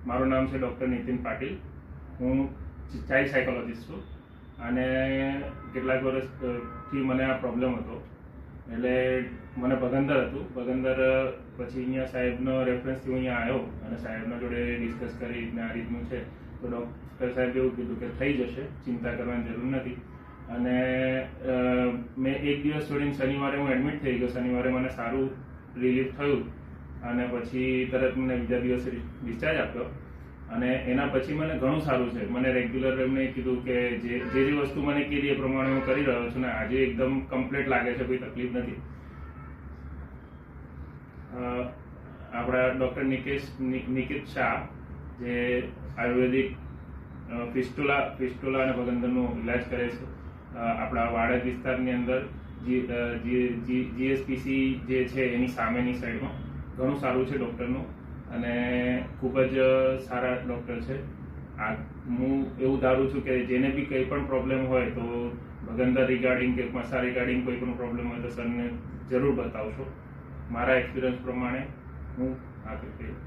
મારું નામ છે ડૉક્ટર નીતિન પાટીલ. હું ચાઇલ્ડ સાયકોલોજીસ્ટ છું અને કેટલાક વર્ષથી મને આ પ્રોબ્લેમ હતો. એટલે મને ભગંદર હતું. ભગંદર પછી અહીંયા સાહેબનો રેફરન્સથી હું અહીંયા આવ્યો અને સાહેબના જોડે ડિસ્કસ કરી આ રીતનું છે તો ડૉક્ટર સાહેબ એવું કીધું કે થઈ જશે, ચિંતા કરવાની જરૂર નથી. અને મેં એક દિવસ છોડીને શનિવારે હું એડમિટ થઈ ગયો. શનિવારે મને સારું રિલીફ થયું અને પછી તરત મને બીજા દિવસે ડિસ્ચાર્જ આપ્યો અને એના પછી મને ઘણું સારું છે. મને રેગ્યુલર એમને કીધું કે જે વસ્તુ મને કીધી એ પ્રમાણે હું કરી રહ્યો છું ને આજે એકદમ કમ્પ્લીટ લાગે છે, કોઈ તકલીફ નથી. આપણા ડૉક્ટર નિકિત શાહ જે આયુર્વેદિક ફિસ્ટુલા અને ભગંદરનું ઇલાજ કરે છે આપણા વાડજ વિસ્તારની અંદર જીએસપીસી જે છે એની સામેની સાઈડમાં. ઘણું સારું છે ડૉક્ટરનું અને ખૂબ જ સારા ડૉક્ટર છે. હું એવું ધારું છું કે જેને બી કંઈ પણ પ્રોબ્લેમ હોય તો ભગંદર રિગાર્ડિંગ કે મસા રિગાર્ડિંગ કોઈ પણ પ્રોબ્લેમ હોય તો સરને જરૂર બતાવશો. મારા એક્સપિરિયન્સ પ્રમાણે હું આ કહીશ.